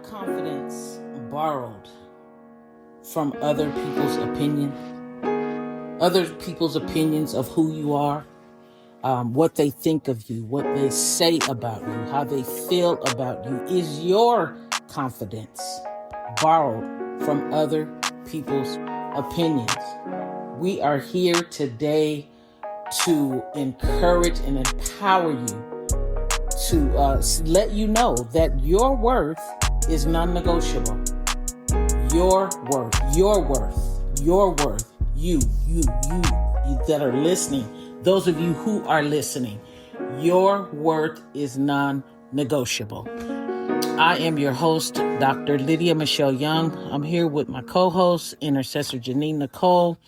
confidence borrowed from other people's opinions of who you are, what they think of you, what they say about you, how they feel about you? Is your confidence borrowed from other people's opinions? We are here today to encourage and empower you, to let you know that your worth is non-negotiable. Your worth, you that are listening, those of you who are listening, your worth is non-negotiable. I am your host, Dr. Lydia Michelle Young. I'm here with my co-host, Intercessor Janine Nicole.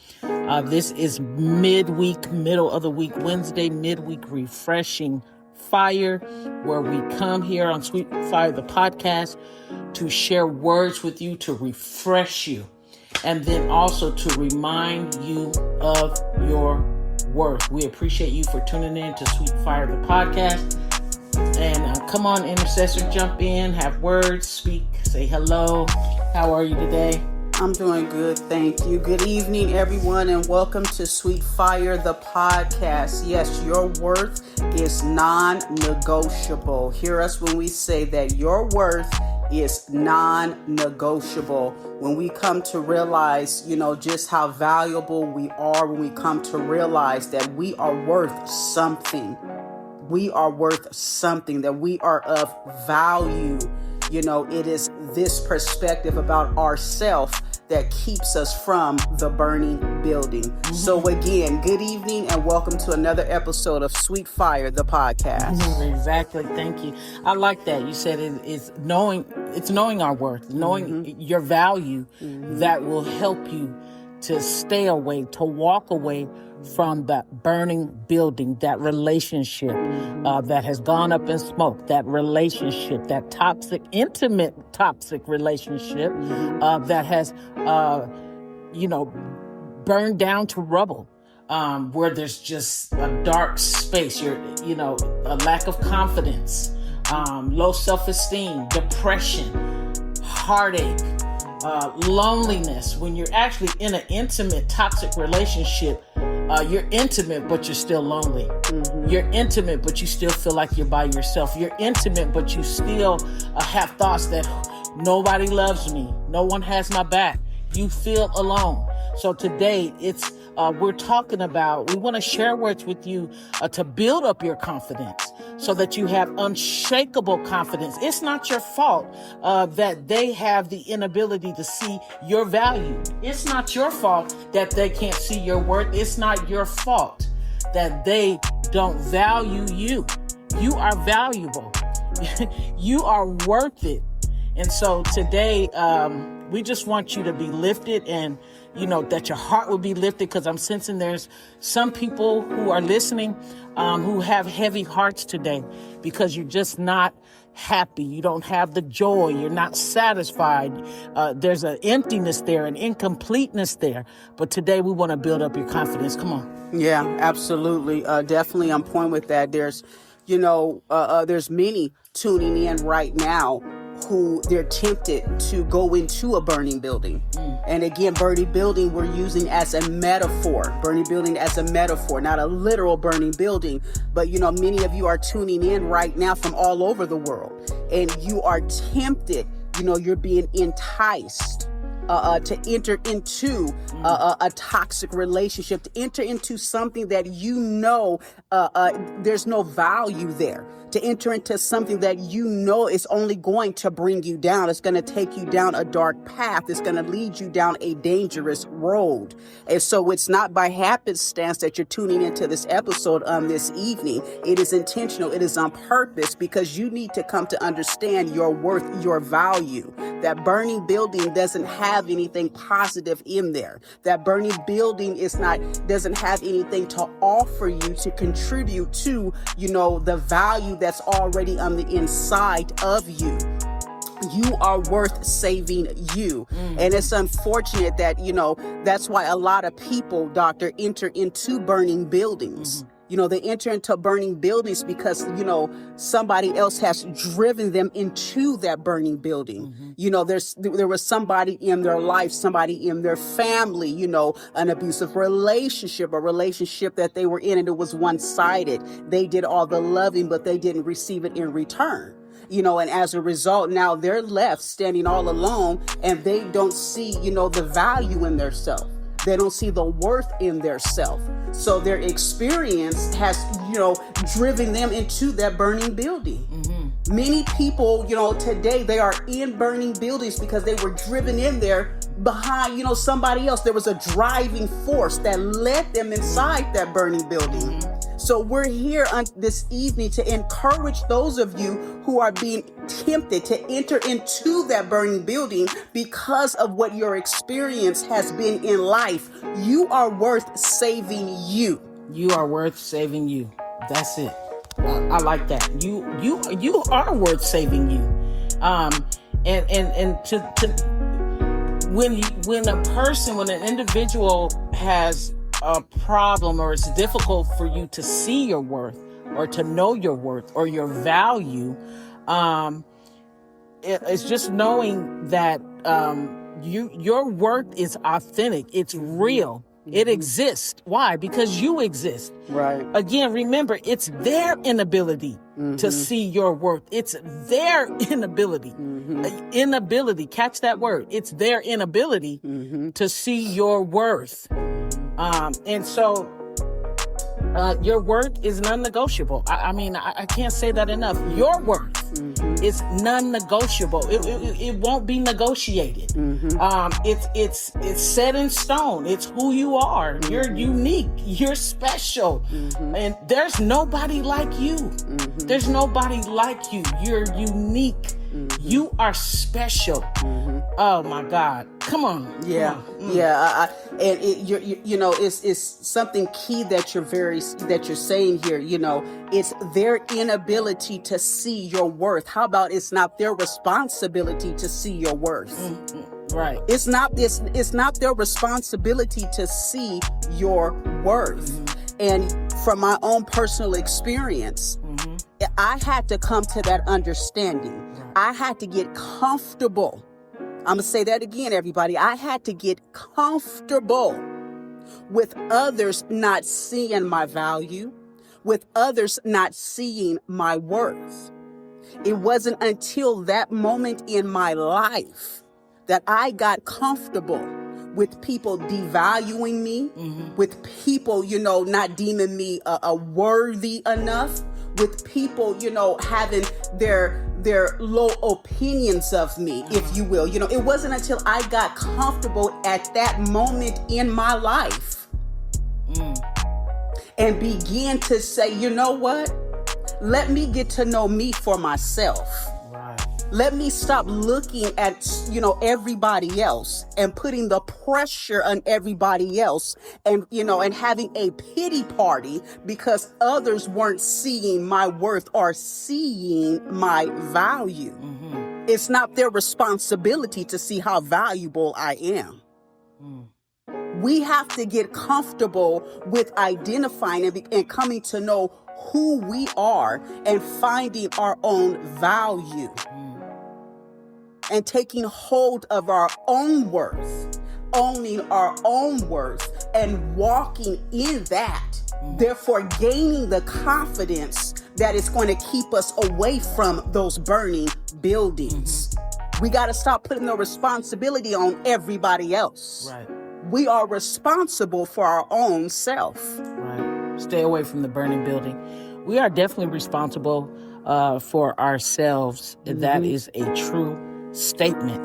This is midweek, middle of the week, Wednesday, midweek refreshing fire, where we come here on Sweet Fire, the podcast, to share words with you, to refresh you, and then also to remind you of your worth. We appreciate you for tuning in to Sweet Fire, the podcast. And come on, Intercessor, jump in, have words, speak, say hello. How are you today? I'm doing good, thank you. Good evening, everyone, and welcome to Sweet Fire, the podcast. Yes, your worth is non-negotiable. Hear us when we say that your worth is non-negotiable. When we come to realize, just how valuable we are, when we come to realize that we are worth something. We are worth something, that we are of value. It is this perspective about ourself that keeps us from the burning building. Mm-hmm. So again, good evening and welcome to another episode of Sweet Fire, the podcast. Mm-hmm. Exactly. Thank you. I like that. You said it's knowing our worth, knowing your value, that will help you to stay away, to walk away from that burning building, that relationship that has gone up in smoke, that relationship, that intimate toxic relationship that has, burned down to rubble, where there's just a dark space, a lack of confidence, low self-esteem, depression, heartache, loneliness. When you're actually in an intimate toxic relationship, you're intimate, but you're still lonely. Mm-hmm. You're intimate, but you still feel like you're by yourself. You're intimate, but you still have thoughts that nobody loves me. No one has my back. You feel alone. So today we're talking about, we want to share words with you to build up your confidence so that you have unshakable confidence. It's not your fault that they have the inability to see your value. It's not your fault that they can't see your worth. It's not your fault that they don't value you. You are valuable. You are worth it. And so today, we just want you to be lifted and, that your heart will be lifted, because I'm sensing there's some people who are listening who have heavy hearts today because you're just not happy. You don't have the joy. You're not satisfied. There's an emptiness there, an incompleteness there. But today we want to build up your confidence. Come on. Yeah, absolutely. Definitely on point with that. There's many tuning in right now who they're tempted to go into a burning building. And again, burning building we're using as a metaphor. Burning building as a metaphor, not a literal burning building. But, many of you are tuning in right now from all over the world. And you are tempted, you're being enticed to enter into a toxic relationship, to enter into something that there's no value there, to enter into something that is only going to bring you down. It's going to take you down a dark path. It's going to lead you down a dangerous road. And so it's not by happenstance that you're tuning into this episode this evening. It is intentional. It is on purpose, because you need to come to understand your worth, your value. That burning building doesn't have anything positive in there. That burning building doesn't have anything to offer you, to contribute to, the value that's already on the inside of you. You are worth saving you. And it's unfortunate that, that's why a lot of people, doctor, enter into burning buildings. They enter into burning buildings because, somebody else has driven them into that burning building. There was somebody in their life, somebody in their family, an abusive relationship, a relationship that they were in, and it was one-sided. They did all the loving, but they didn't receive it in return. And as a result, now they're left standing all alone, and they don't see, the value in their self. They don't see the worth in their self. So their experience has, driven them into that burning building. Many people, today they are in burning buildings because they were driven in there behind, somebody else. There was a driving force that led them inside that burning building. So we're here on this evening to encourage those of you who are being tempted to enter into that burning building because of what your experience has been in life. You are worth saving you. You are worth saving you. That's it. I like that. You are worth saving you. And when an individual has a problem, or it's difficult for you to see your worth or to know your worth or your value, it's just knowing that your worth is authentic. It's real. It exists. Why? Because you exist. Right. Again, remember, it's their inability to see your worth. It's their inability. Inability. Catch that word. It's their inability to see your worth. And so your worth is non-negotiable. I can't say that enough. Your worth is non-negotiable. It won't be negotiated. It's set in stone. It's who you are. You're unique. You're special. And there's nobody like you. There's nobody like you. You're unique. You are special. Oh my God. Come on. Yeah. Yeah. And it's something key that you're saying here. It's their inability to see your worth. How about it's not their responsibility to see your worth? Right. It's not their responsibility to see your worth. And from my own personal experience, I had to come to that understanding. I had to get comfortable. I'm going to say that again, everybody. I had to get comfortable with others not seeing my value, with others not seeing my worth. It wasn't until that moment in my life that I got comfortable with people devaluing me, with people, not deeming me worthy enough, with people, having their low opinions of me, if you will. It wasn't until I got comfortable at that moment in my life and began to say, you know what? Let me get to know me for myself. Let me stop looking at, everybody else and putting the pressure on everybody else and having a pity party because others weren't seeing my worth or seeing my value. It's not their responsibility to see how valuable I am. We have to get comfortable with identifying and coming to know who we are and finding our own value. And taking hold of our own worth, owning our own worth, and walking in that, therefore gaining the confidence that is going to keep us away from those burning buildings. We got to stop putting the responsibility on everybody else. Right. We are responsible for our own self. Right. Stay away from the burning building. We are definitely responsible for ourselves. That is a true statement.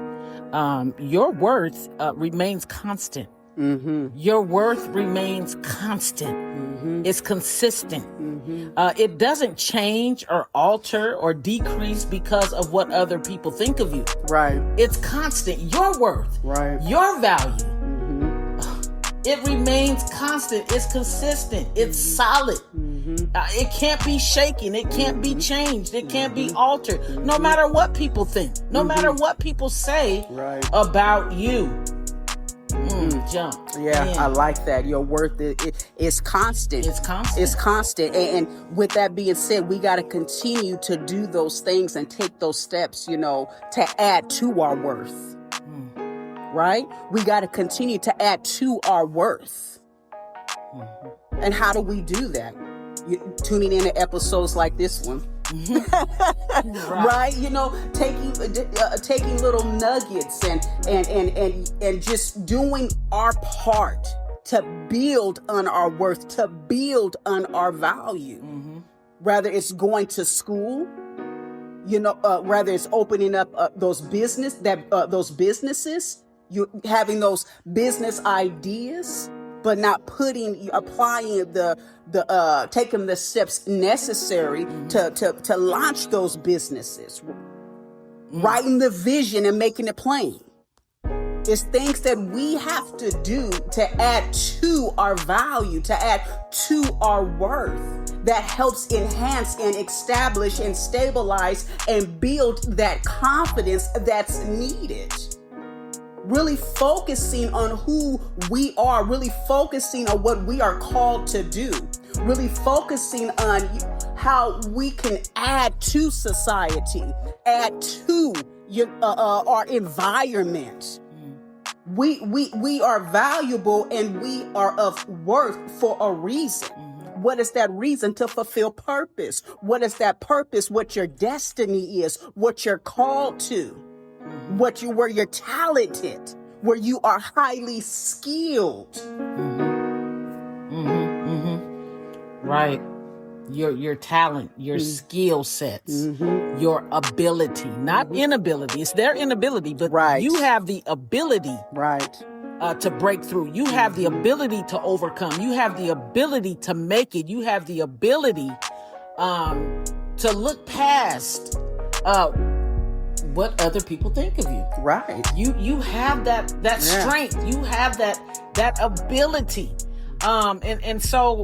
Your worth remains constant. Your worth remains constant. It's consistent. It doesn't change or alter or decrease because of what other people think of you. Right. It's constant. Your worth. Right. Your value. It remains constant. It's consistent. It's solid. It can't be shaken. It can't be changed. It can't be altered. No matter what people think. No matter what people say about you. jump Yeah, in. I like that. Your worth is constant. It's constant. It's constant. And with that being said, we got to continue to do those things and take those steps, to add to our worth. Right? We got to continue to add to our worth. And how do we do that? Tuning in to episodes like this one. Right? Taking little nuggets and just doing our part to build on our worth, to build on our value. Whether it's going to school, whether it's opening up those businesses, you having those business ideas, but not applying taking the steps necessary to launch those businesses, writing the vision and making it plain. It's things that we have to do to add to our value, to add to our worth, that helps enhance and establish and stabilize and build that confidence that's needed. Really focusing on who we are, really focusing on what we are called to do, really focusing on how we can add to society, add to our environment. We are valuable and we are of worth for a reason. What is that reason? To fulfill purpose. What is that purpose? What your destiny is, what you're called to. Where you're talented, where you are highly skilled. Right. Your talent, your skill sets, your ability, not inability. It's their inability, but you have the ability to break through. You have the ability to overcome. You have the ability to make it. You have the ability to look past what other people think of you. Right. You have that strength. You have that ability. And so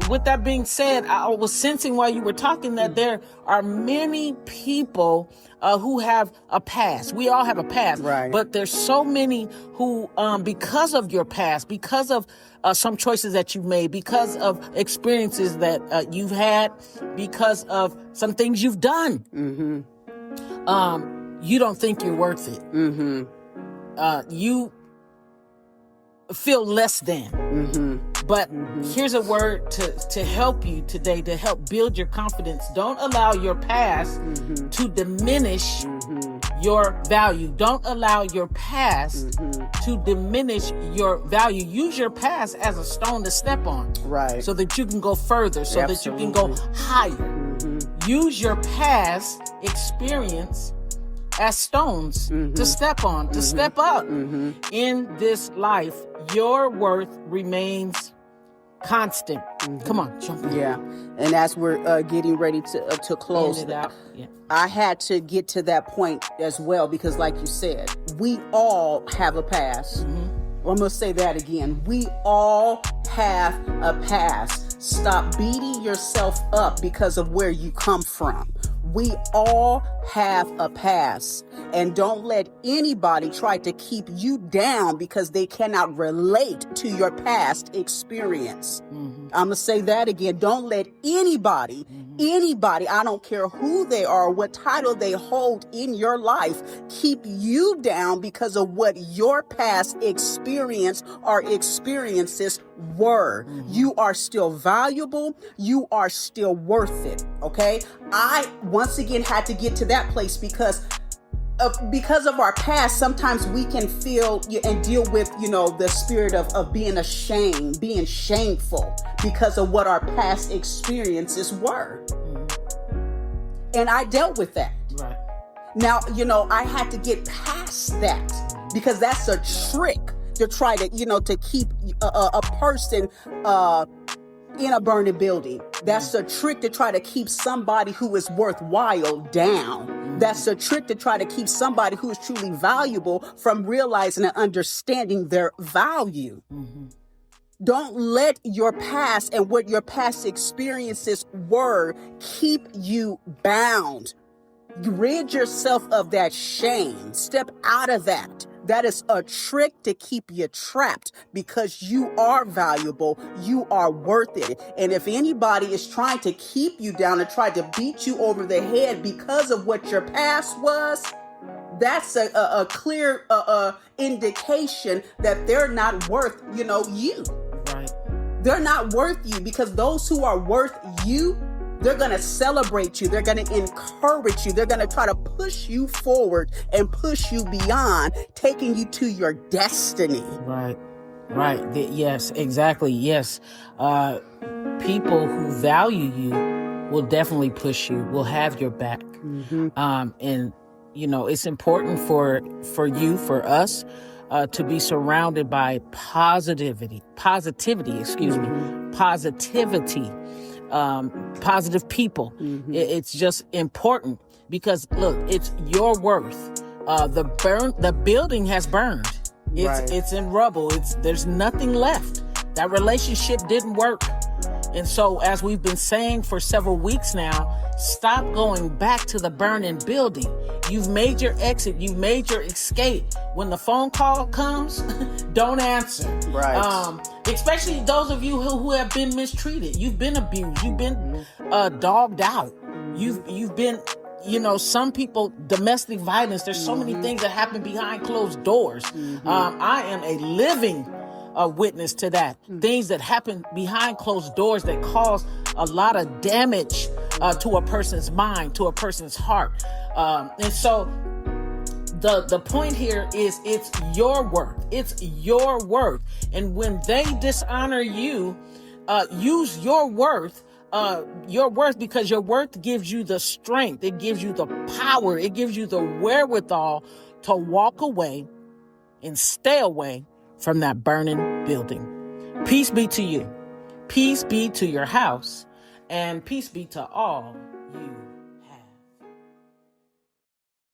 with that being said, I was sensing while you were talking that there are many people who have a past. We all have a past. Right. But there's so many who, because of your past, because of some choices that you've made, because of experiences that you've had, because of some things you've done, you don't think you're worth it. You feel less than. But here's a word to help you today, to help build your confidence. Don't allow your past to diminish your value. Don't allow your past to diminish your value. Use your past as a stone to step on. Right. So that you can go further, so that you can go higher. Use your past experience as stones to step on, to step up in this life. Your worth remains constant. Come on, jump in. Yeah. And as we're getting ready to close, End it out. Yeah. I had to get to that point as well, because like you said, we all have a past. Well, I'm going to say that again. We all have a past. Stop beating yourself up because of where you come from. We all have a past, and don't let anybody try to keep you down because they cannot relate to your past experience. I'm going to say that again. Don't let anybody, I don't care who they are, what title they hold in your life, keep you down because of what your past experience or experiences were. You are still valuable. You are still worth it. Okay. I once again had to get to that place because of our past. Sometimes we can feel and deal with, the spirit of being ashamed, being shameful because of what our past experiences were. And I dealt with that. Right. Now, I had to get past that because that's a trick to try to, to keep a person in a burning building. That's a trick to try to keep somebody who is worthwhile down. That's a trick to try to keep somebody who is truly valuable from realizing and understanding their value. Don't let your past and what your past experiences were keep you bound. Rid yourself of that shame. Step out of that. That is a trick to keep you trapped, because you are valuable. You are worth it. And if anybody is trying to keep you down and try to beat you over the head because of what your past was, that's a clear indication that they're not worth, you. Right. They're not worth you, because those who are worth you, they're going to celebrate you. They're going to encourage you. They're going to try to push you forward and push you beyond, taking you to your destiny. Right. Right. Yes, exactly. Yes. People who value you will definitely push you, will have your back. Mm-hmm. And, it's important for us, to be surrounded by positivity, positive people. Mm-hmm. It's just important because, look, it's your worth. The building has burned. It's in rubble. There's nothing left. That relationship didn't work. And so, as we've been saying for several weeks now, stop going back to the burning building. You've made your exit. You've made your escape. When the phone call comes, don't answer. Right. Especially those of you who have been mistreated. You've been abused. You've been dogged out. You've been, some people, domestic violence. There's so many things that happen behind closed doors. I am a living witness to that. Things that happen behind closed doors that cause a lot of damage to a person's mind, to a person's heart. And so the point here is it's your worth. It's your worth. And when they dishonor you, use your worth because your worth gives you the strength. It gives you the power. It gives you the wherewithal to walk away and stay away from that burning building. Peace be to you. Peace be to your house. And peace be to all you.